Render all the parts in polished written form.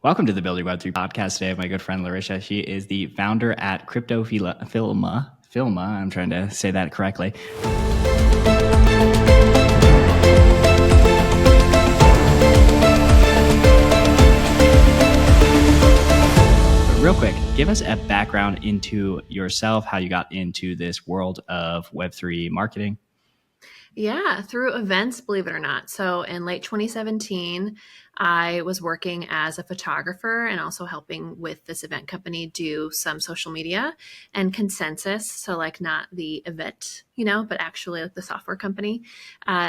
Welcome to the Build Your Web3 podcast. Today, I have my good friend Laurisha. She is the founder at CryptoFilma. I'm trying to say that correctly. Real quick, give us a background into yourself, how you got into this world of Web3 marketing. Yeah, through events, believe it or not. So in late 2017, I was working as a photographer and also helping with this event company do some social media and consensus. So, like, not the event, but actually like the software company.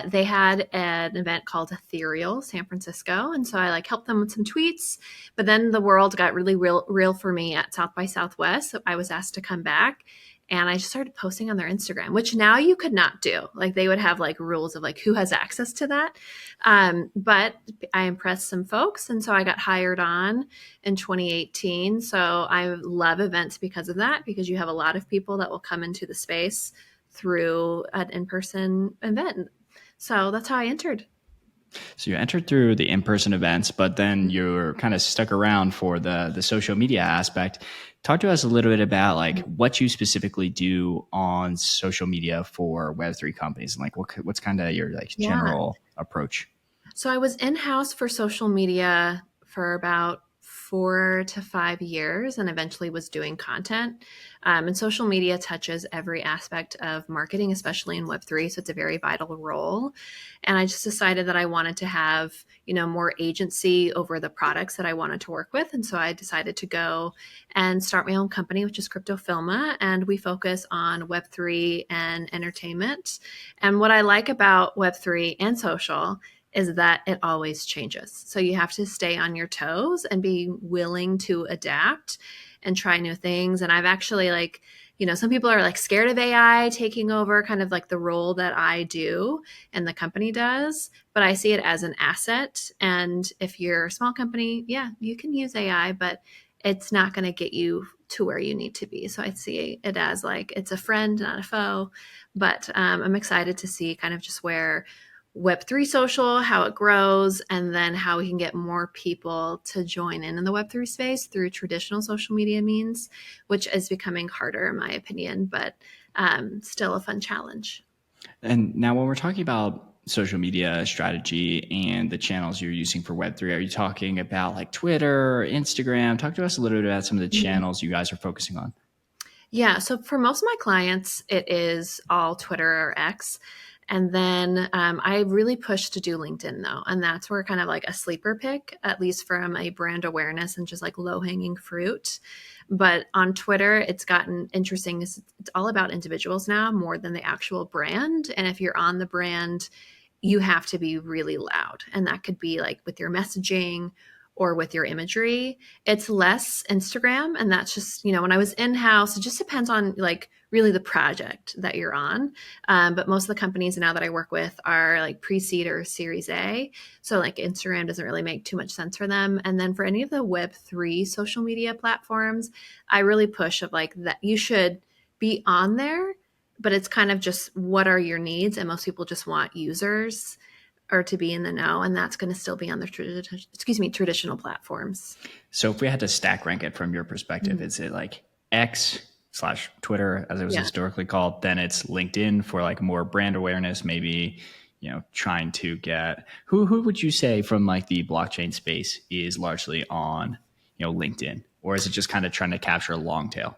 They had an event called Ethereal San Francisco. And so I helped them with some tweets. But then the world got really real for me at South by Southwest. So I was asked to come back. And I just started posting on their Instagram, which now you could not do. They would have rules of who has access to that. But I impressed some folks. And so I got hired on in 2018. So I love events because of that, because you have a lot of people that will come into the space through an in-person event. So that's how I entered. So you entered through the in-person events, but then you're kind of stuck around for the social media aspect. Talk to us a little bit about what you specifically do on social media for Web3 companies, and what's kind of your general approach. So I was in-house for social media for about 4 to 5 years and eventually was doing content. And social media touches every aspect of marketing, especially in Web3. So it's a very vital role. And I just decided that I wanted to have, more agency over the products that I wanted to work with. And so I decided to go and start my own company, which is CryptoFilma. And we focus on Web3 and entertainment. And what I like about Web3 and social is that it always changes. So you have to stay on your toes and be willing to adapt and try new things. And I've actually some people are scared of AI taking over kind of the role that I do and the company does, but I see it as an asset. And if you're a small company, yeah, you can use AI, but it's not going to get you to where you need to be. So I see it as it's a friend, not a foe. But I'm excited to see kind of just where Web3 social, how it grows, and then how we can get more people to join in the Web3 space through traditional social media means, which is becoming harder in my opinion, but still a fun challenge. And now when we're talking about social media strategy and the channels you're using for Web3, are you talking about Twitter, Instagram? Talk to us a little bit about some of the channels you guys are focusing on. Yeah, so for most of my clients, it is all Twitter or X. And then I really push to do LinkedIn though. And that's where kind of a sleeper pick, at least from a brand awareness and just low hanging fruit. But on Twitter, it's gotten interesting. It's all about individuals now more than the actual brand. And if you're on the brand, you have to be really loud. And that could be with your messaging or with your imagery. It's less Instagram. And that's just, when I was in-house, it just depends on really the project that you're on. But most of the companies now that I work with are pre-seed or Series A. So Instagram doesn't really make too much sense for them. And then for any of the Web3 social media platforms, I really push of that you should be on there, but it's kind of just what are your needs? And most people just want users or to be in the know, and that's going to still be on the traditional platforms. So if we had to stack rank it from your perspective, is it X/Twitter, as it was historically called? Then it's LinkedIn for more brand awareness, maybe, trying to get who would you say from the blockchain space is largely on, LinkedIn, or is it just kind of trying to capture a long tail?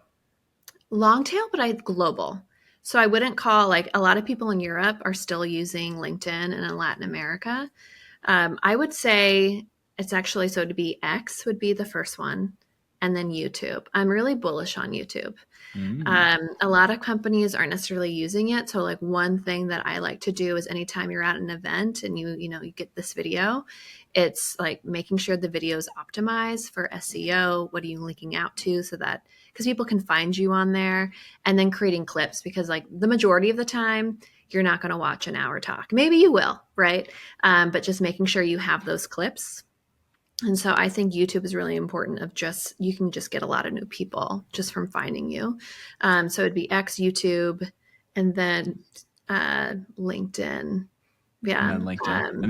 Long tail, but global. So I wouldn't call a lot of people in Europe are still using LinkedIn, and in Latin America, I would say it's actually, so to be X would be the first one, and then YouTube. I'm really bullish on YouTube. A lot of companies aren't necessarily using it. So one thing that I like to do is anytime you're at an event and you get this video, it's making sure the video is optimized for SEO. What are you linking out to so that, because people can find you on there, and then creating clips, because the majority of the time you're not going to watch an hour talk. Maybe you will, right? But just making sure you have those clips. And so I think YouTube is really important you can just get a lot of new people just from finding you. So it'd be X, YouTube, and then LinkedIn. Yeah. And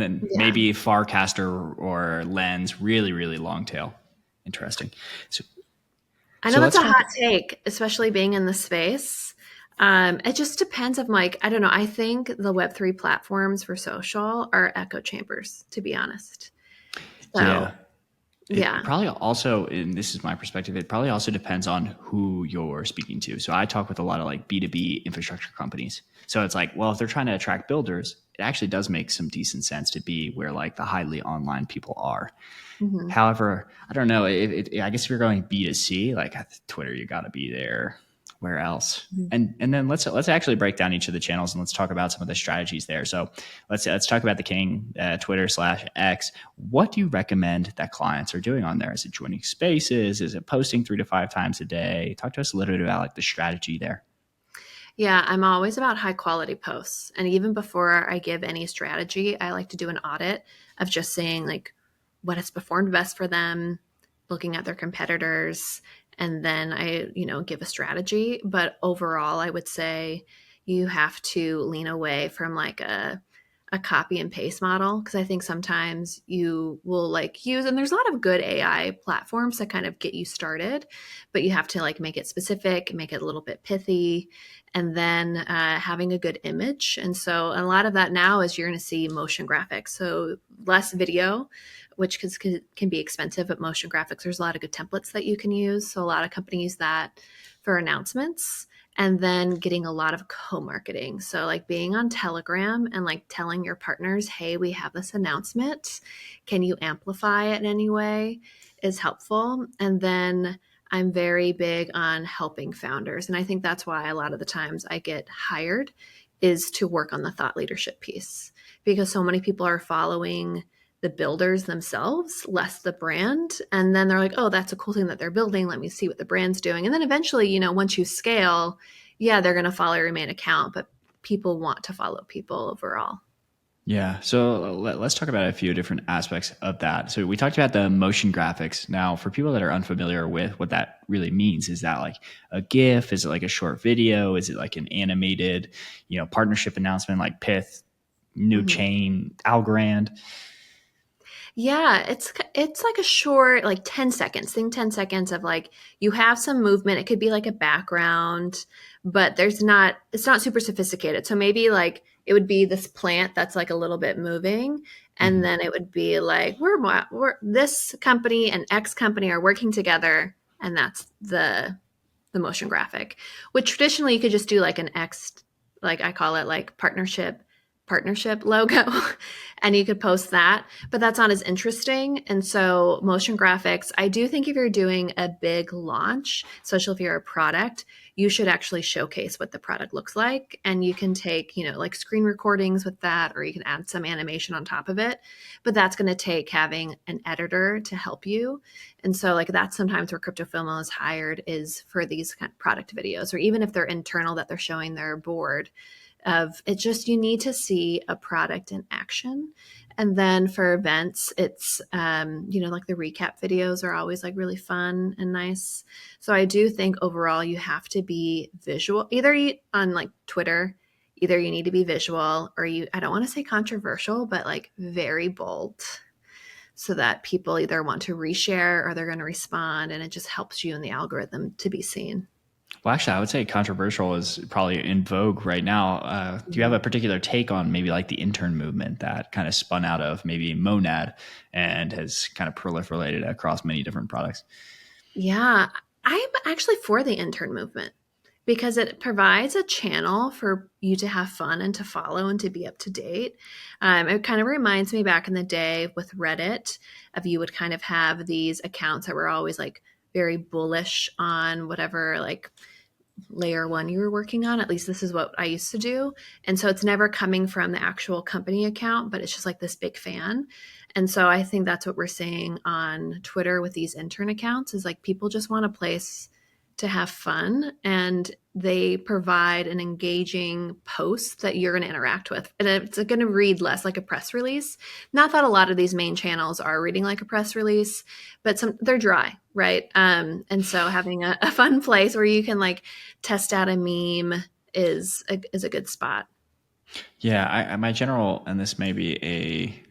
then LinkedIn. Maybe Farcaster or Lens, really, really long tail. Interesting. So, I know so that's let's a talk. hot take, especially being in the space. It just depends of like, I don't know. I think the Web3 platforms for social are echo chambers, to be honest. So, Yeah. It yeah. probably also, and this is my perspective, it probably also depends on who you're speaking to. So I talk with a lot of like B2B infrastructure companies. So it's like, well, if they're trying to attract builders, it actually does make some decent sense to be where like the highly online people are. Hmm. However, I don't know. I guess if you're going B2C, like Twitter, you got to be there. Where else? And then let's actually break down each of the channels and let's talk about some of the strategies there. So let's talk about the king, Twitter/X. What do you recommend that clients are doing on there? Is it joining spaces? Is it posting 3 to 5 times a day? Talk to us a little bit about like the strategy there. Yeah, I'm always about high quality posts. And even before I give any strategy, I like to do an audit of just saying like what has performed best for them, looking at their competitors, and then I give a strategy. But overall, I would say you have to lean away from like a copy and paste model because I think sometimes you will like use, and there's a lot of good AI platforms that kind of get you started, but you have to like make it specific, make it a little bit pithy, and then having a good image. And so a lot of that now is you're going to see motion graphics. So less video, which can be expensive, but motion graphics, there's a lot of good templates that you can use. So a lot of companies use that for announcements, and then getting a lot of co-marketing. So like being on Telegram and like telling your partners, hey, we have this announcement. Can you amplify it in any way is helpful. And then I'm very big on helping founders. And I think that's why a lot of the times I get hired is to work on the thought leadership piece because so many people are following the builders themselves, less the brand. And then they're like, oh, that's a cool thing that they're building. Let me see what the brand's doing. And then eventually, once you scale, yeah, they're going to follow your main account, but people want to follow people overall. Yeah. So let's talk about a few different aspects of that. So we talked about the motion graphics. Now, for people that are unfamiliar with what that really means, is that like a GIF? Is it like a short video? Is it like an animated, partnership announcement like Pith, New Mhm. Chain, Algorand? Yeah, it's like a short, like 10 seconds. Think 10 seconds of like you have some movement. It could be like a background, but it's not super sophisticated. So maybe like it would be this plant that's like a little bit moving, and Mhm. then it would be like we're this company and X company are working together, and that's the motion graphic, which traditionally you could just do like an X, like I call it like partnership logo, and you could post that, but that's not as interesting. And so motion graphics, I do think if you're doing a big launch, especially if you're a product, you should actually showcase what the product looks like. And you can take, like screen recordings with that, or you can add some animation on top of it. But that's going to take having an editor to help you. And so like that's sometimes where CryptoFilma is hired is for these kind of product videos, or even if they're internal that they're showing their board of it, just you need to see a product in action. And then for events, it's like the recap videos are always like really fun and nice. So I do think overall you have to be visual, on like Twitter, either you need to be visual or I don't want to say controversial, but like very bold, so that people either want to reshare or they're going to respond, and it just helps you in the algorithm to be seen. Well, actually, I would say controversial is probably in vogue right now. Do you have Mhm. a particular take on maybe like the intern movement that kind of spun out of maybe Monad and has kind of proliferated across many different products? Yeah, I'm actually for the intern movement because it provides a channel for you to have fun and to follow and to be up to date. It kind of reminds me back in the day with Reddit of you would kind of have these accounts that were always like very bullish on whatever like layer one you were working on. At least this is what I used to do. And so it's never coming from the actual company account, but it's just like this big fan. And so I think that's what we're seeing on Twitter with these intern accounts is like people just want a place to have fun, and they provide an engaging post that you're going to interact with. And it's going to read less like a press release. Not that a lot of these main channels are reading like a press release, but they're dry, right? And so having a fun place where you can like test out a meme is a good spot. Yeah, my general, and this may be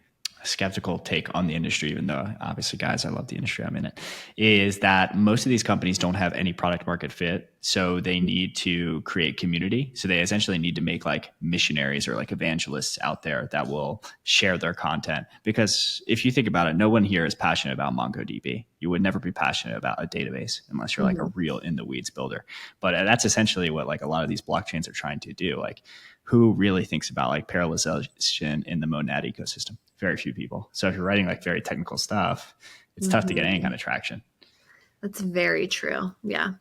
skeptical take on the industry, even though obviously, guys, I love the industry I'm in it, is that most of these companies don't have any product market fit. So they need to create community. So they essentially need to make like missionaries or like evangelists out there that will share their content. Because if you think about it, no one here is passionate about MongoDB. You would never be passionate about a database unless you're like a Mhm. real in the weeds builder. But that's essentially what like a lot of these blockchains are trying to do. Like, who really thinks about like parallelization in the monad ecosystem? Very few people. So if you're writing like very technical stuff, it's tough to get any kind Mhm. of traction. That's very true. Yeah.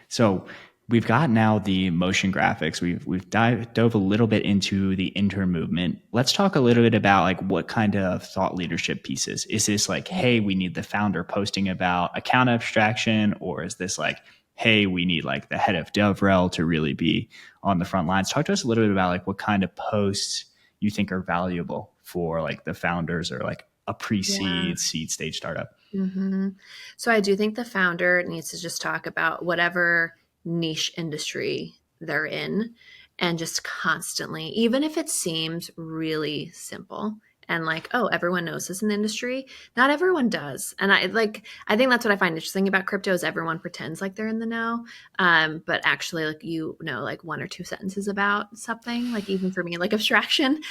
So we've got now the motion graphics. We've dove a little bit into the intern movement. Let's talk a little bit about like what kind of thought leadership pieces. Is this like, hey, we need the founder posting about account abstraction, or is this like, hey, we need like the head of DevRel to really be on the front lines? Talk to us a little bit about like what kind of posts you think are valuable for like the founders or like a Yeah. pre-seed, seed stage startup. hmm So I do think the founder needs to just talk about whatever niche industry they're in and just constantly, even if it seems really simple and like, oh, everyone knows this in the industry, not everyone does. And I think that's what I find interesting about crypto is everyone pretends like they're in the know. But actually like, like one or two sentences about something, like even for me, like abstraction.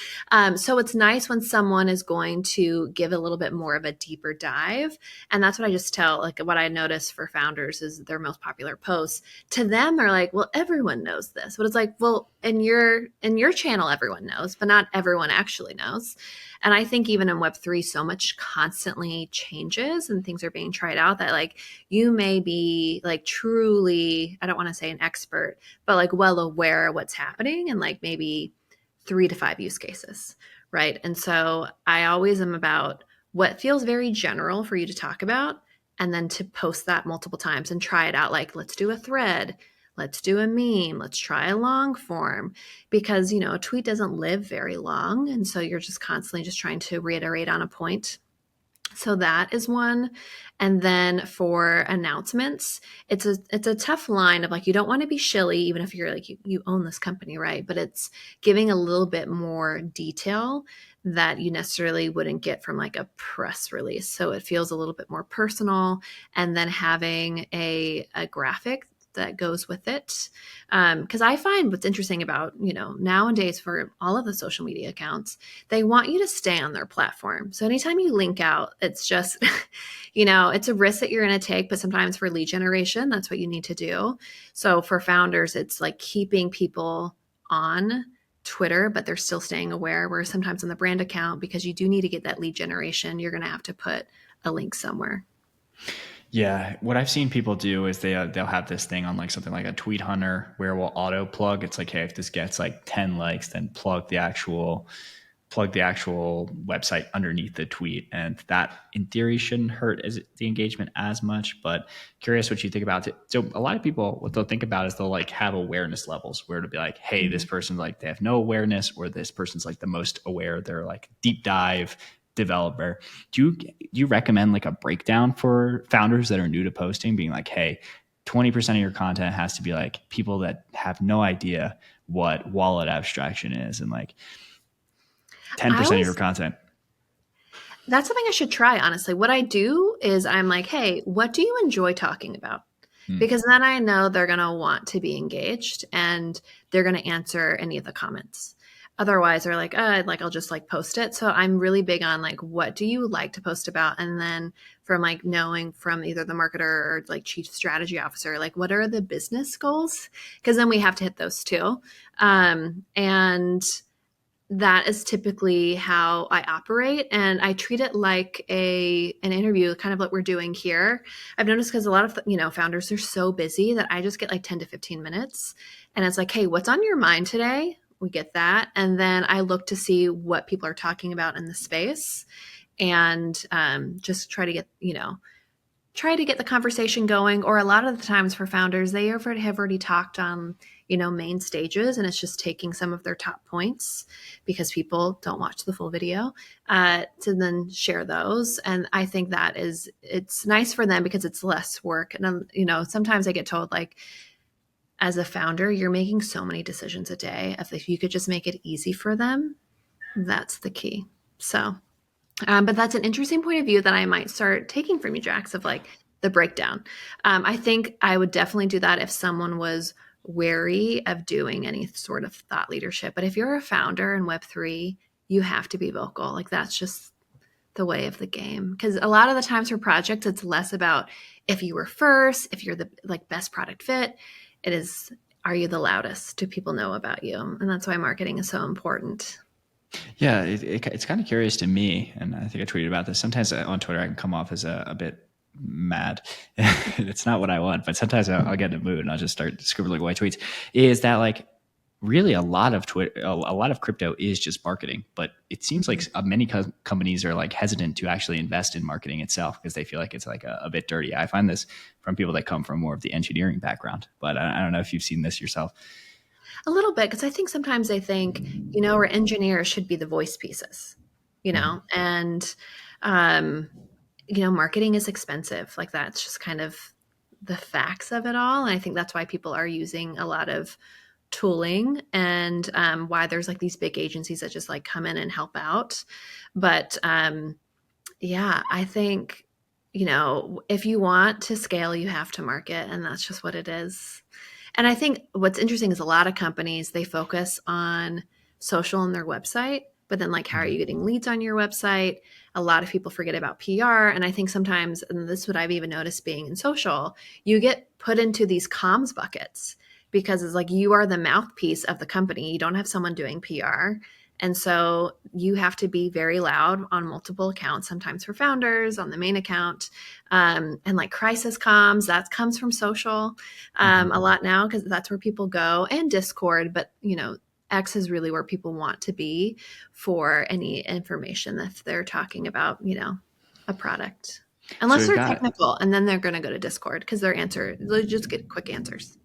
So it's nice when someone is going to give a little bit more of a deeper dive, and that's what I just tell, like what I notice for founders is their most popular posts to them are like, well, everyone knows this. But it's like, well, in your channel, everyone knows, but not everyone actually knows. And I think even in Web3, so much constantly changes and things are being tried out that like you may be like truly, I don't want to say an expert, but like well aware of what's happening and like maybe 3 to 5 use cases. Right. And so I always am about what feels very general for you to talk about and then to post that multiple times and try it out. Like, let's do a thread, let's do a meme, let's try a long form because, a tweet doesn't live very long. And so you're just constantly just trying to reiterate on a point. So that is one. And then for announcements, it's a tough line of like you don't want to be shilly, even if you're like you own this company, right? But it's giving a little bit more detail that you necessarily wouldn't get from like a press release. So it feels a little bit more personal. And then having a graphic that goes with it. Because I find what's interesting about, nowadays for all of the social media accounts, they want you to stay on their platform. So anytime you link out, it's just, it's a risk that you're going to take, but sometimes for lead generation, that's what you need to do. So for founders, it's like keeping people on Twitter, but they're still staying aware. Where sometimes on the brand account, because you do need to get that lead generation, you're going to have to put a link somewhere. Yeah, what I've seen people do is they'll have this thing on like something like a tweet hunter where we'll auto plug. It's like, hey, if this gets like 10 likes, then plug the actual website underneath the tweet, and that in theory shouldn't hurt as the engagement as much. But curious what you think about it. So a lot of people, what they'll think about is they'll like have awareness levels where it'll be like, hey, this person like they have no awareness, or this person's like the most aware. They're like deep dive developer. Do you recommend like a breakdown for founders that are new to posting, being like, hey, 20% of your content has to be like people that have no idea what wallet abstraction is, and like I 10% of your always content. That's something I should try, honestly. What I do is I'm like, hey, what do you enjoy talking about? Hmm. Because then I know they're going to want to be engaged and they're going to answer any of the comments. Otherwise, they're like, I'll just like post it. So I'm really big on like, what do you like to post about? And then from like knowing from either the marketer or like chief strategy officer, like what are the business goals? Because then we have to hit those too. And that is typically how I operate, and I treat it like an interview, kind of what we're doing here. I've noticed because a lot of founders are so busy that I just get like 10 to 15 minutes, and it's like, hey, what's on your mind today? We get that, and then I look to see what people are talking about in the space, and just try to get the conversation going. Or a lot of the times for founders, they have already talked on main stages, and it's just taking some of their top points because people don't watch the full video to then share those. And I think it's nice for them because it's less work. And sometimes I get told like, as a founder, you're making so many decisions a day. If you could just make it easy for them, that's the key. So But that's an interesting point of view that I might start taking from you, Jax, of like the breakdown. I think I would definitely do that if someone was wary of doing any sort of thought leadership. But if you're a founder in Web3, you have to be vocal. Like that's just the way of the game. Because a lot of the times for projects, it's less about if you were first, if you're the like best product fit. It is, are you the loudest? Do people know about you? And that's why marketing is so important. Yeah, it's kind of curious to me, and I think I tweeted about this. Sometimes on Twitter, I can come off as a bit mad. It's not what I want, but sometimes I'll get in a mood and I'll just start scribbling away tweets. Is that like really a lot of Twitter, a lot of crypto is just marketing, but it seems like many companies are like hesitant to actually invest in marketing itself because they feel like it's like a bit dirty. I find this from people that come from more of the engineering background, but I don't know if you've seen this yourself. A little bit, because I think sometimes they think, our engineers should be the voice pieces, Mhm. and, um, marketing is expensive. Like that's just kind of the facts of it all. And I think that's why people are using a lot of tooling and why there's like these big agencies that just like come in and help out. But yeah, I think, if you want to scale, you have to market, and that's just what it is. And I think what's interesting is a lot of companies, they focus on social on their website, but then like, how are you Mhm. getting leads on your website? A lot of people forget about PR. And I think sometimes, and this is what I've even noticed being in social, you get put into these comms buckets because it's like you are the mouthpiece of the company. You don't have someone doing PR. And so you have to be very loud on multiple accounts, sometimes for founders on the main account. And like crisis comms, that comes from social Mhm. a lot now because that's where people go, and Discord. But, X is really where people want to be for any information if they're talking about, a product. So Unless we've they're got technical, and then they're going to go to Discord because they'll just get quick answers.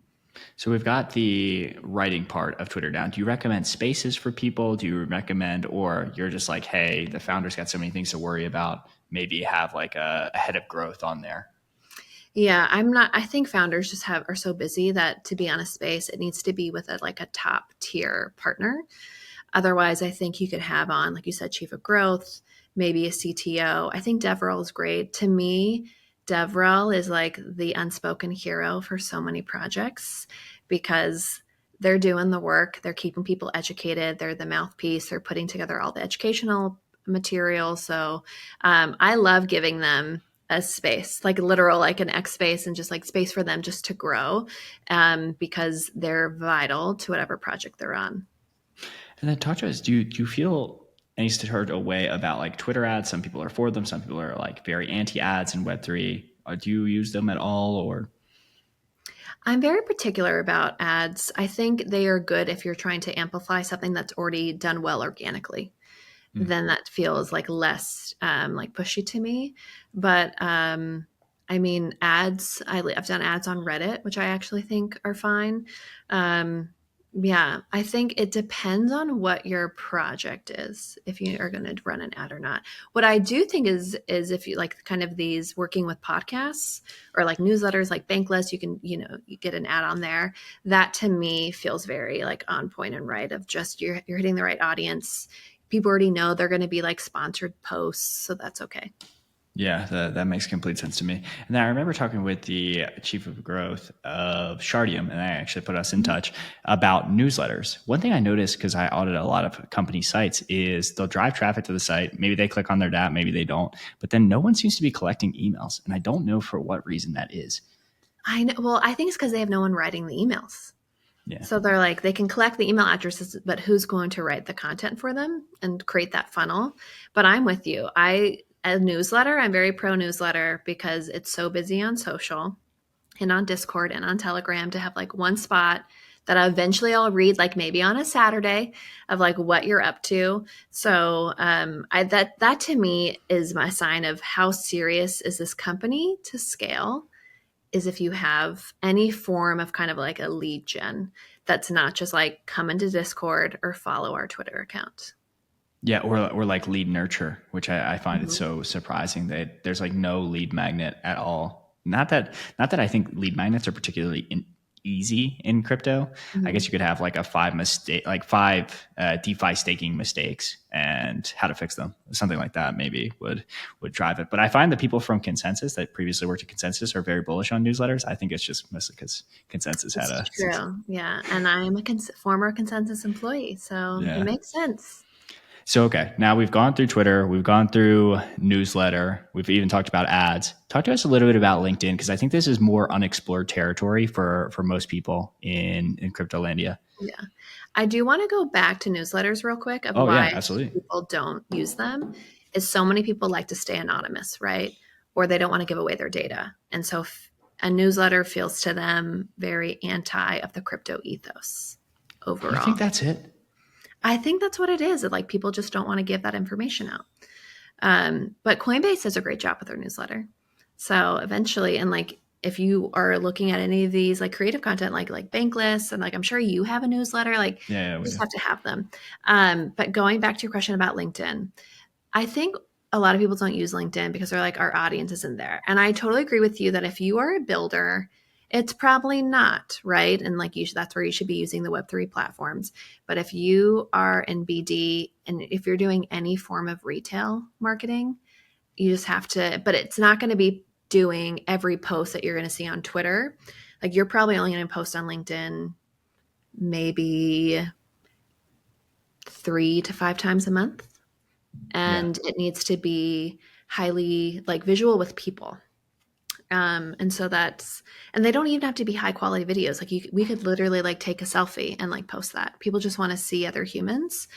So we've got the writing part of Twitter down. Do you recommend spaces for people? Do you recommend, or you're just like, hey, the founder's got so many things to worry about. Maybe have like a head of growth on there. Yeah, I think founders just are so busy that to be on a space, it needs to be with a top tier partner. Otherwise, I think you could have on, like you said, chief of growth, maybe a CTO. I think DevRel is great. To me, DevRel is like the unspoken hero for so many projects because they're doing the work, they're keeping people educated, they're the mouthpiece, they're putting together all the educational material. So I love giving them a space, like literal, like an X space, and just like space for them just to grow because they're vital to whatever project they're on. And then talk to us. Do you feel any sort of way about like Twitter ads? Some people are for them. Some people are like very anti ads in Web3. Do you use them at all, or? I'm very particular about ads. I think they are good if you're trying to amplify something that's already done well organically. Mm. Then that feels like less like pushy to me. But I mean, ads. I've done ads on Reddit, which I actually think are fine. Um, yeah, I think it depends on what your project is, if you are going to run an ad or not. What I do think is if you like kind of these working with podcasts or like newsletters, like Bankless, you can you get an ad on there. That to me feels very like on point and right. Of just you're hitting the right audience. People already know they're going to be like sponsored posts, so that's okay. Yeah, that makes complete sense to me. And then I remember talking with the chief of growth of Shardium, and I actually put us in touch about newsletters. One thing I noticed because I audit a lot of company sites is they'll drive traffic to the site. Maybe they click on their dApp, maybe they don't. But then no one seems to be collecting emails, and I don't know for what reason that is. I know. Well, I think it's because they have no one writing the emails. Yeah. So they're like, they can collect the email addresses, but who's going to write the content for them and create that funnel? But I'm with you. A newsletter, I'm very pro newsletter because it's so busy on social and on Discord and on Telegram to have like one spot that eventually I'll read, like maybe on a Saturday, of like what you're up to. So that to me is my sign of how serious is this company to scale, is if you have any form of kind of like a lead gen that's not just like come into Discord or follow our Twitter account. Yeah, or like lead nurture, which I find it Mhm. so surprising that there's like no lead magnet at all. Not that I think lead magnets are particularly easy in crypto. I guess Mhm. you could have like five DeFi staking mistakes and how to fix them. Something like that maybe would drive it. But I find the people from Consensus that previously worked at Consensus are very bullish on newsletters. I think it's just mostly because Consensus had It's a true. Yeah. And I'm a former Consensus employee, so it yeah. makes sense. So, okay, now we've gone through Twitter, we've gone through newsletter, we've even talked about ads. Talk to us a little bit about LinkedIn, because I think this is more unexplored territory for most people in Cryptolandia. Yeah. I do want to go back to newsletters real quick of Oh, why yeah, absolutely. people don't use them is so many people like to stay anonymous, right? Or they don't want to give away their data. And so a newsletter feels to them very anti of the crypto ethos You think overall. that's it? I think that's what it is. That like people just don't want to give that information out. But Coinbase does a great job with their newsletter. So eventually, and like if you are looking at any of these like creative content, like Bankless, and like I'm sure you have a newsletter, like Yeah, you we just do. have to have them. But going back to your question about LinkedIn, I think a lot of people don't use LinkedIn because they're like, our audience isn't there. And I totally agree with you that if you are a builder, it's probably not, right? And like that's where you should be using the Web3 platforms. But if you are in BD and if you're doing any form of retail marketing, you just have to, but it's not going to be doing every post that you're going to see on Twitter. Like you're probably only going to post on LinkedIn maybe 3 to 5 times a month, Yeah. and it needs to be highly like visual with people. And so and they don't even have to be high quality videos. Like we could literally like take a selfie and like post that. People just want to see other humans.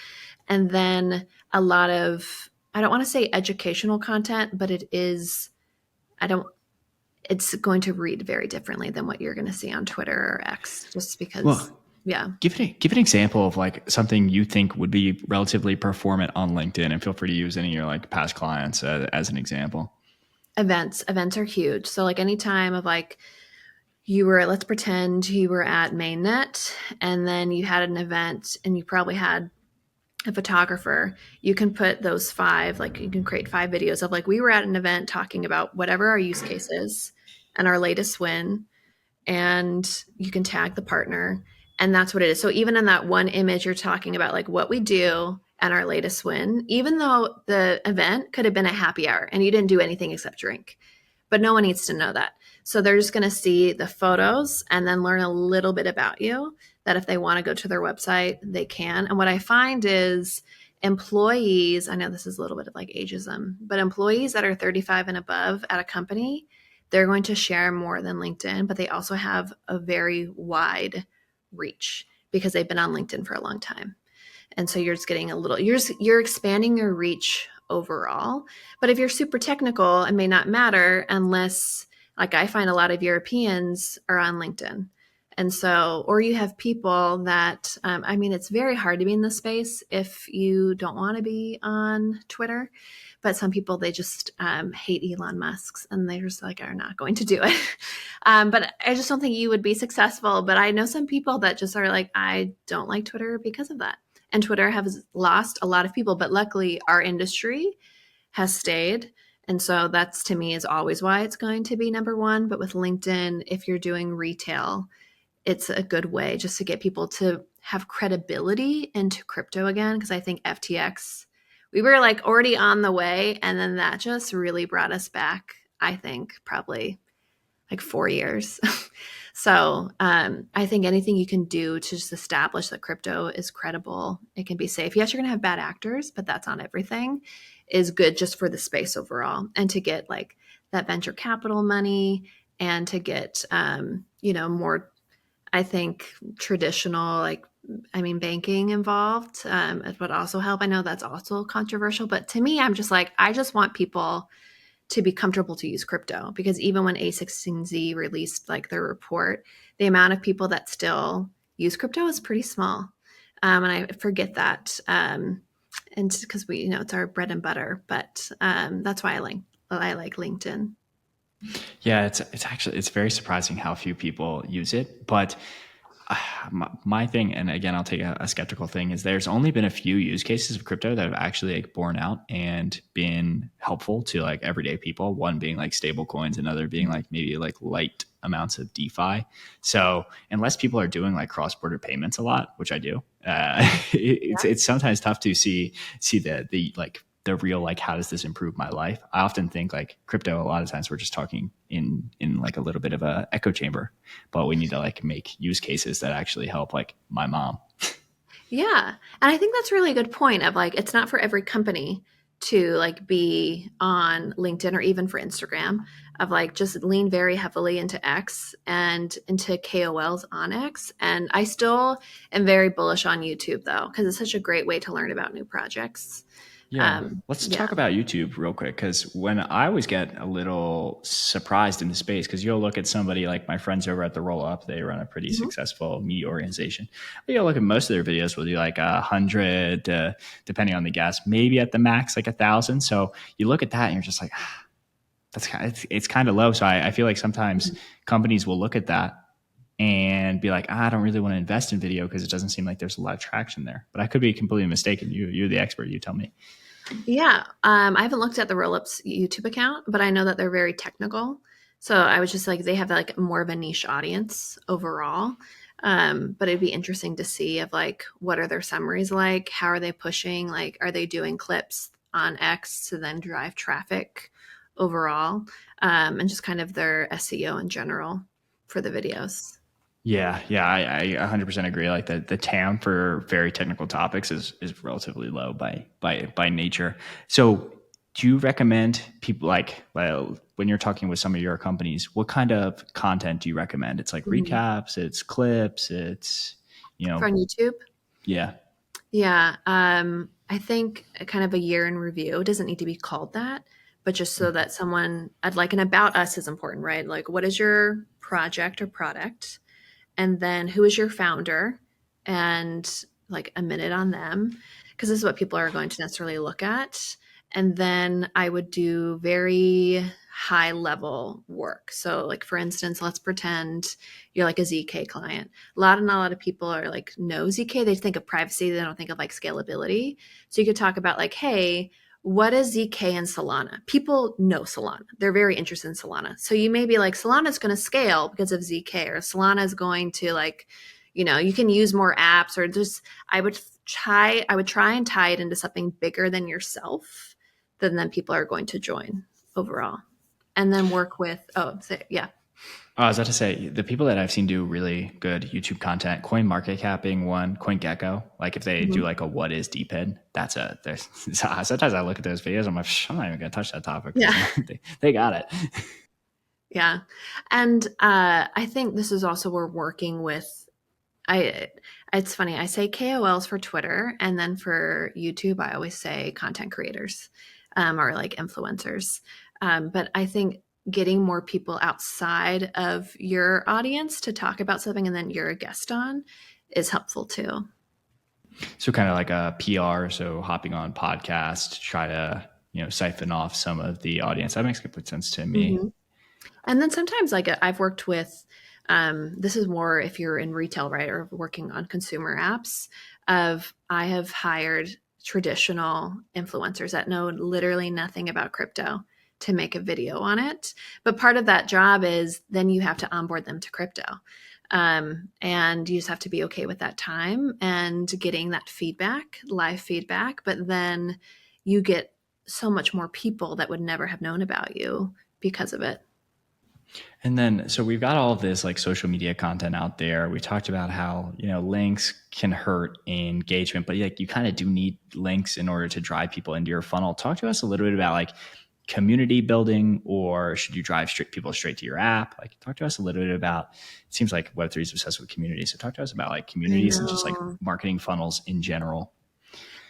And then a lot of, I don't want to say educational content, but I don't, it's going to read very differently than what you're going to see on Twitter or X, just because, Well, yeah. give an example of like something you think would be relatively performant on LinkedIn, and feel free to use any of your like past clients as an example. Events are huge. So like any time of like, let's pretend you were at mainnet and then you had an event and you probably had a photographer. You can put those five, like you can create 5 videos of like, we were at an event talking about whatever our use case is and our latest win, and you can tag the partner, and that's what it is. So even in that one image, you're talking about like what we do and our latest win, even though the event could have been a happy hour and you didn't do anything except drink, but no one needs to know that. So they're just going to see the photos and then learn a little bit about you, that if they want to go to their website, they can. And what I find is employees, I know this is a little bit of like ageism, but employees that are 35 and above at a company, they're going to share more than LinkedIn, but they also have a very wide reach because they've been on LinkedIn for a long time. And so you're just getting you're expanding your reach overall. But if you're super technical, it may not matter unless, like I find a lot of Europeans are on LinkedIn. And so, or you have people that, I mean, it's very hard to be in this space if you don't want to be on Twitter. But some people, they just hate Elon Musk's and they just like are not going to do it. But I just don't think you would be successful. But I know some people that just are like, I don't like Twitter because of that. And Twitter has lost a lot of people, but luckily our industry has stayed. And so that's, to me, is always why it's going to be number one. But with LinkedIn, if you're doing retail, it's a good way just to get people to have credibility into crypto again. Because I think FTX, we were like already on the way. And then that just really brought us back, I think, probably like 4 years. So I think anything you can do to just establish that crypto is credible, it can be safe. Yes, you're going to have bad actors, but that's not everything, is good just for the space overall. And to get like that venture capital money and to get, more, I think, traditional, like, I mean, banking involved, it would also help. I know that's also controversial, but to me, I'm just like, I just want people to be comfortable to use crypto, because even when A16Z released like their report, the amount of people that still use crypto is pretty small. And I forget that. And because it's our bread and butter, but that's why I like LinkedIn. Yeah, it's very surprising how few people use it, but my thing, and again, I'll take a skeptical thing, is there's only been a few use cases of crypto that have actually like borne out and been helpful to like everyday people. One being like stable coins, another being like maybe like light amounts of DeFi. So unless people are doing like cross border payments a lot, which I do, it's sometimes tough to see the like the real like how does this improve my life. I often think like crypto, a lot of times we're just talking in like a little bit of a echo chamber, but we need to like make use cases that actually help like my mom. Yeah. And I think that's really a good point of like, it's not for every company to like be on LinkedIn or even for Instagram of like just lean very heavily into X and into KOLs on X. And I still am very bullish on YouTube though, because it's such a great way to learn about new projects. Yeah. Let's Yeah. talk about YouTube real quick, because when I always get a little surprised in the space, because you'll look at somebody like my friends over at the Roll Up, they run a pretty Mhm. successful media organization. But you'll look at most of their videos will do like 100, depending on the guest, maybe at the max like 1,000. So you look at that and you're just like, that's kind of, it's kind of low. So I feel like sometimes companies will look at that and be like, I don't really want to invest in video because it doesn't seem like there's a lot of traction there. But I could be completely mistaken. You're the expert. You tell me. Yeah. I haven't looked at the Rollups YouTube account, but I know that they're very technical. So I was just like, they have like more of a niche audience overall. But it'd be interesting to see of like, what are their summaries like? How are they pushing? Like, are they doing clips on X to then drive traffic overall? And just kind of their SEO in general for the videos. Yeah, I 100% agree. Like the TAM for very technical topics is relatively low by nature. So, do you recommend people like, well, when you're talking with some of your companies, what kind of content do you recommend? It's like Mhm. recaps, it's clips, it's you For know, on YouTube? yeah, Yeah, I think a kind of a year in review. It doesn't need to be called that, but just so that someone, I'd like an about us is important, right? Like, what is your project or product? And then who is your founder? And like a minute on them, because this is what people are going to necessarily look at. And then I would do very high level work. So, like, for instance, let's pretend you're like a ZK client. Not a lot of people are like, know ZK. They think of privacy, they don't think of like scalability. So, you could talk about, like, hey, what is ZK and Solana? People know Solana. They're very interested in Solana. So you may be like, Solana is going to scale because of ZK, or Solana is going to like, you can use more apps, or just I would try and tie it into something bigger than yourself, then people are going to join overall. And then work with yeah. I was about to say the people that I've seen do really good YouTube content, coin market capping one, CoinGecko. Like if they do Mhm. like a what is DPIN, that's a there's sometimes I look at those videos, I'm like, I'm not even gonna touch that topic because Yeah. they got it. Yeah. And I think this is also where working with I it's funny. I say KOLs for Twitter, and then for YouTube, I always say content creators, or like influencers. But I think getting more people outside of your audience to talk about something and then you're a guest on is helpful too. So kind of like a PR, so hopping on podcast, try to siphon off some of the audience. That makes complete sense to me. Mhm. And then sometimes, like, I've worked with, this is more if you're in retail, right, or working on consumer apps. Of I have hired traditional influencers that know literally nothing about crypto to make a video on it. But part of that job is then you have to onboard them to crypto. And you just have to be okay with that time and getting that feedback, live feedback. But then you get so much more people that would never have known about you because of it. And then, so we've got all of this like social media content out there. We talked about how, links can hurt engagement, but like you kind of do need links in order to drive people into your funnel. Talk to us a little bit about like community building, or should you drive people straight to your app? Like talk to us a little bit about, it seems like Web3 is obsessed with communities. So talk to us about like I communities and just like know. marketing funnels in general.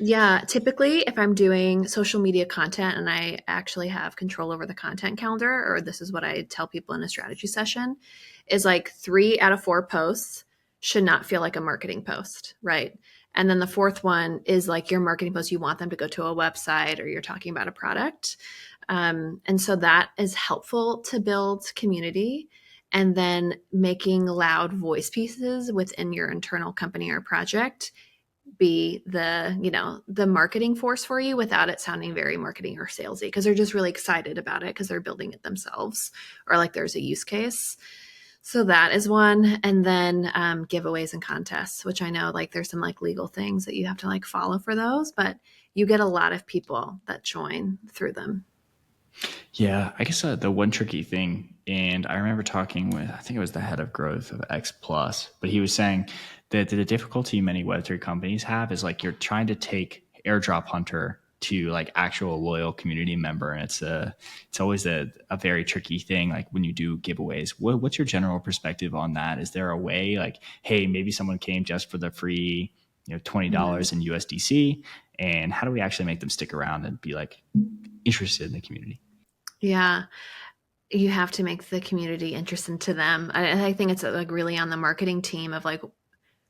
Yeah, typically if I'm doing social media content and I actually have control over the content calendar, or this is what I tell people in a strategy session, is like 3 out of 4 posts should not feel like a marketing post, right? And then the fourth one is like your marketing post, you want them to go to a website or you're talking about a product. And so that is helpful to build community. and then making loud voice pieces within your internal company or project be the marketing force for you without it sounding very marketing or salesy, because they're just really excited about it because they're building it themselves, or like there's a use case. So that is one. And then giveaways and contests, which I know like there's some like legal things that you have to like follow for those, but you get a lot of people that join through them. Yeah, I guess the one tricky thing, and I remember talking with, I think it was the head of growth of X Plus, but he was saying that the difficulty many Web3 companies have is like you're trying to take Airdrop Hunter to like actual loyal community member, and it's always a very tricky thing. Like when you do giveaways, what's your general perspective on that? Is there a way like, hey, maybe someone came just for the free, $20 in USDC, and how do we actually make them stick around and be like interested in the community? Yeah, you have to make the community interesting to them. I think it's like really on the marketing team of like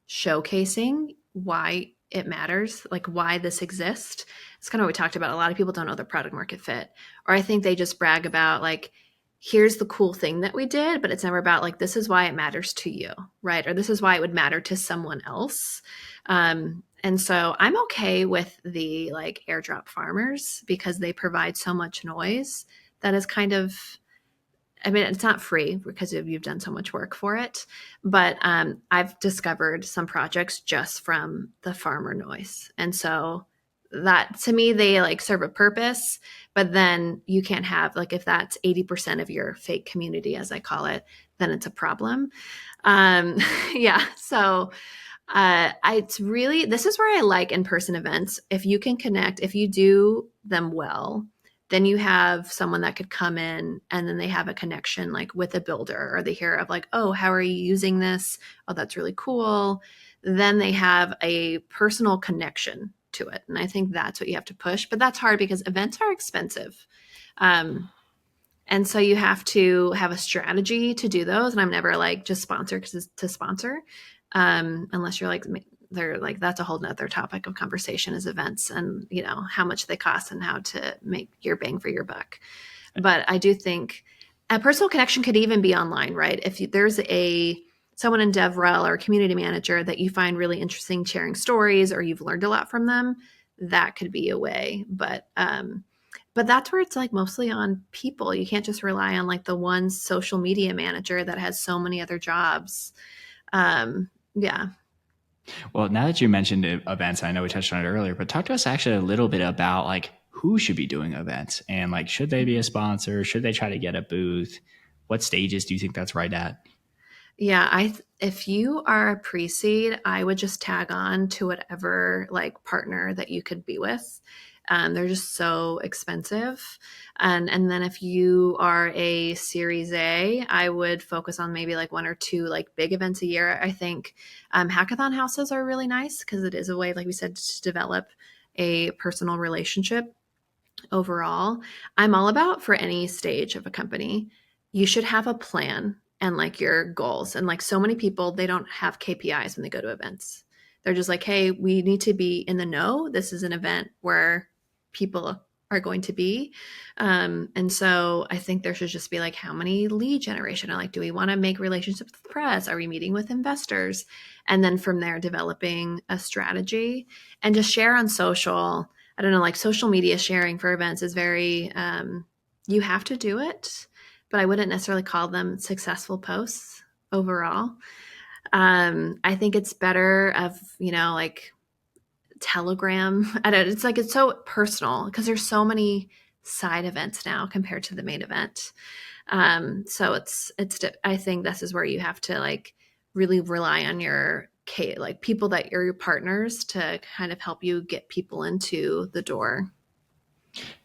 showcasing why it matters, like why this exists. It's kind of what we talked about. A lot of people don't know their product market fit, or I think they just brag about like, here's the cool thing that we did, but it's never about like, this is why it matters to you, right? Or this is why it would matter to someone else. And so I'm okay with the like airdrop farmers because they provide so much noise that is kind of, I mean, it's not free because you've done so much work for it, but I've discovered some projects just from the farmer noise. And so that to me, they like serve a purpose, but then you can't have like, if that's 80% of your fake community, as I call it, then it's a problem. Um, yeah. So it's really, this is where I like in-person events. If you can connect, if you do them well, then you have someone that could come in and then they have a connection like with a builder, or they hear of like, oh, how are you using this? Oh, that's really cool. Then they have a personal connection to it. And I think that's what you have to push, but that's hard because events are expensive. Um, and so you have to have a strategy to do those. And I'm never like just sponsor because it's to sponsor, unless you're like, they're like, that's a whole nother topic of conversation is events and, how much they cost and how to make your bang for your buck. But I do think a personal connection could even be online, right? If there's someone in DevRel or a community manager that you find really interesting sharing stories, or you've learned a lot from them, that could be a way. But that's where it's like mostly on people. You can't just rely on like the one social media manager that has so many other jobs. Yeah. Well, now that you mentioned events, I know we touched on it earlier, but talk to us actually a little bit about like who should be doing events and like should they be a sponsor? Should they try to get a booth? What stages do you think that's right at? Yeah, if you are a pre-seed, I would just tag on to whatever like partner that you could be with. They're just so expensive. And then if you are a Series A, I would focus on maybe like one or two like big events a year. I think hackathon houses are really nice because it is a way, like we said, to develop a personal relationship overall. I'm all about for any stage of a company, you should have a plan and like your goals. And like so many people, they don't have KPIs when they go to events. They're just like, hey, we need to be in the know. This is an event where people are going to be. And so I think there should just be like, how many lead generation? Or like, do we want to make relationships with the press? Are we meeting with investors? And then from there, developing a strategy and just share on social. I don't know, like social media sharing for events is very, you have to do it, but I wouldn't necessarily call them successful posts overall. I think it's better of, like Telegram. I don't, it's like, it's so personal because there's so many side events now compared to the main event. So I think this is where you have to like really rely on your like people that are your partners to kind of help you get people into the door.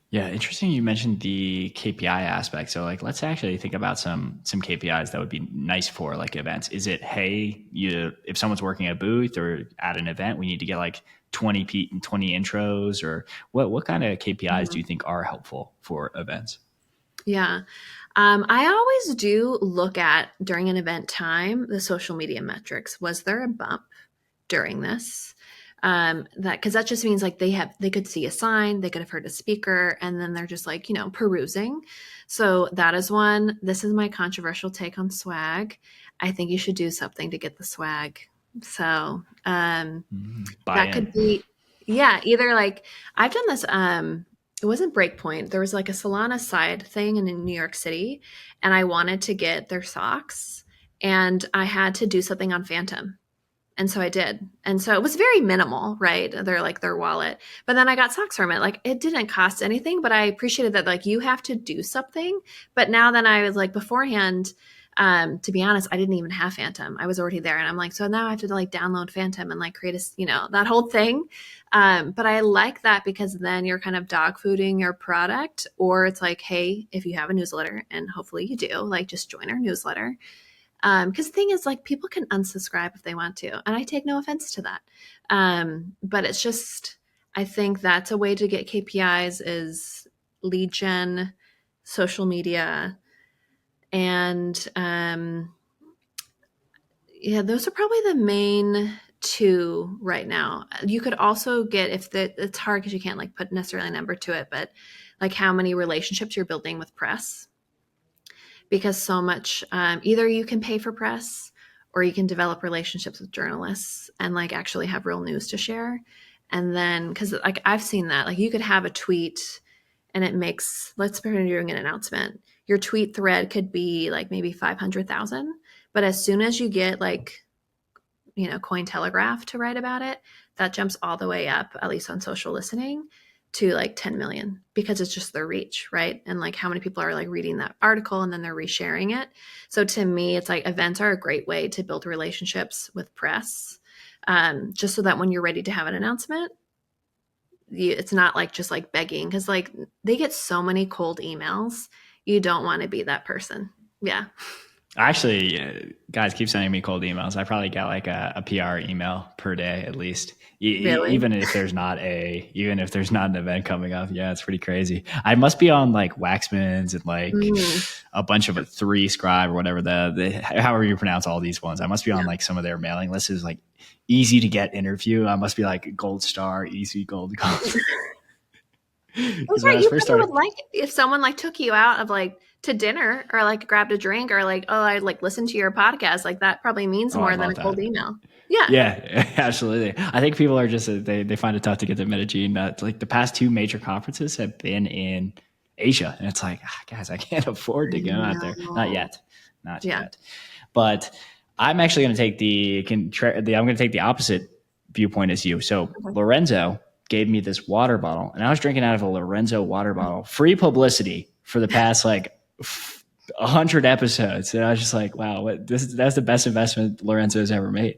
Yeah, interesting. You mentioned the KPI aspect. So, like, let's actually think about some KPIs that would be nice for like events. Is it, hey, if someone's working a booth or at an event, we need to get like 20 intros, or what kind of KPIs do Mhm. you think are helpful for events? Yeah. I always do look at during an event time the social media metrics. Was there a bump during this? That because that just means like they could see a sign, they could have heard a speaker, and then they're just like, perusing. So that is one. This is my controversial take on swag. I think you should do something to get the swag. So Buy that could in. be, yeah, either like I've done this. It wasn't Breakpoint. There was like a Solana side thing in New York City, and I wanted to get their socks, and I had to do something on Phantom. And so I did. And so it was very minimal, right? They're like their wallet. But then I got socks from it. Like it didn't cost anything, but I appreciated that like you have to do something. But now then I was like beforehand, to be honest, I didn't even have Phantom. I was already there. And I'm like, so now I have to like download Phantom and like create a, that whole thing. But I like that because then you're kind of dog fooding your product, or it's like, hey, if you have a newsletter, and hopefully you do, like just join our newsletter. Because the thing is, like, people can unsubscribe if they want to, and I take no offense to that. But it's just, I think that's a way to get KPIs is lead gen, social media, and yeah, those are probably the main two right now. You could also get it's hard because you can't like put necessarily a number to it, but like how many relationships you're building with press, because so much either you can pay for press or you can develop relationships with journalists and like actually have real news to share. And then because like I've seen that, like you could have a tweet and it makes, let's pretend you're doing an announcement, your tweet thread could be like maybe 500,000, but as soon as you get like Cointelegraph to write about it, that jumps all the way up, at least on social listening, to like 10 million, because it's just their reach, right? And like how many people are like reading that article and then they're resharing it. So to me, it's like events are a great way to build relationships with press, just so that when you're ready to have an announcement, it's not like just like begging, because like they get so many cold emails. You don't want to be that person. Yeah. Actually, guys keep sending me cold emails. I probably get like a PR email per day at least. Really? Even if there's not an event coming up. Yeah, it's pretty crazy. I must be on like Waxman's and like Mm, a bunch of 3Scribe or whatever however you pronounce all these ones. I must be on yeah. like some of their mailing lists. Is like easy to get interview. I must be like gold star, easy gold. That's Because when right. I was You first probably started, would like if someone like took you out of like to dinner or like grabbed a drink or like, oh, I like listened to your podcast. Like that probably means oh, I'd more than love a cold that. email. Yeah. Yeah, absolutely. I think people are just they find it tough to get to Medellin. Like the past two major conferences have been in Asia, and it's like, guys, I can't afford I to go out there. Not know. yet, not Yeah. yet. But I'm actually going to take I'm going to take the opposite viewpoint as you. So Okay. Lorenzo gave me this water bottle, and I was drinking out of a Lorenzo water bottle. Free publicity for the past like 100 episodes, and I was just like, wow, that's the best investment Lorenzo's ever made.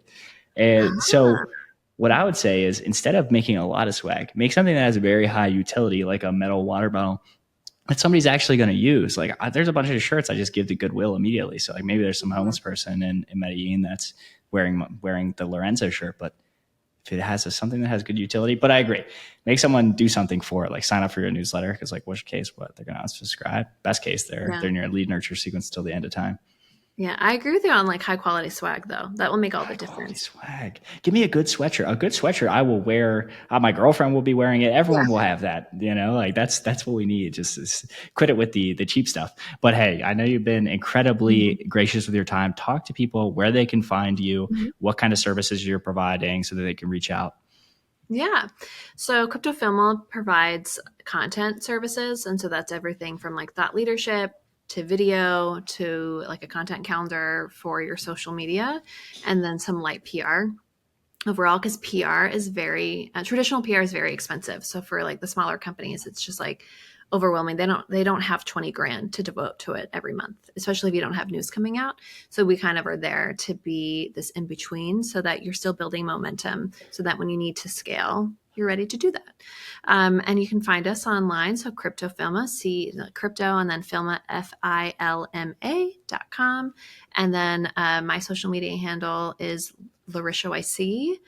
And Ah, so what I would say is instead of making a lot of swag, make something that has a very high utility, like a metal water bottle that somebody's actually going to use. Like there's a bunch of shirts I just give to Goodwill immediately. So like maybe there's some homeless person in Medellin that's wearing the Lorenzo shirt, but if it has something that has good utility, but I agree, make someone do something for it, like sign up for your newsletter. Because like worst case, what they're going to unsubscribe. Best case, they're yeah. in your lead nurture sequence till the end of time. Yeah. I agree with you on like high quality swag though. That will make all the High quality difference. swag. Give me a good sweatshirt. A good sweatshirt I will wear. My girlfriend will be wearing it. Yeah. Everyone will have that. Like that's what we need. Just quit it with the cheap stuff. But hey, I know you've been incredibly Mhm. gracious with your time. Talk to people where they can find you, Mhm. what kind of services you're providing, so that they can reach out. Yeah. So CryptoFilma provides content services. And so that's everything from like thought leadership to video to like a content calendar for your social media, and then some light PR overall, because PR is very traditional PR is very expensive. So for like the smaller companies, it's just like overwhelming. They don't have 20 grand to devote to it every month, especially if you don't have news coming out. So we kind of are there to be this in between so that you're still building momentum so that when you need to scale, you're ready to do that. And you can find us online. So CryptoFilma, crypto and then Filma, FILMA.com. And then my social media handle is Laurisha YC.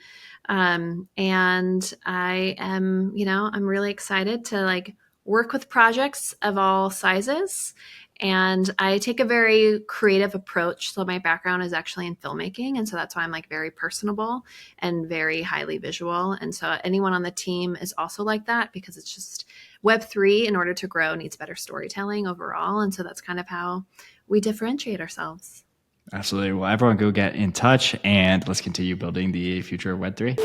And I am, I'm really excited to like work with projects of all sizes And I take a very creative approach. So my background is actually in filmmaking. And so that's why I'm like very personable and very highly visual. And so anyone on the team is also like that, because it's just Web3 in order to grow needs better storytelling overall. And so that's kind of how we differentiate ourselves. Absolutely. Well, everyone go get in touch and let's continue building the future of Web3.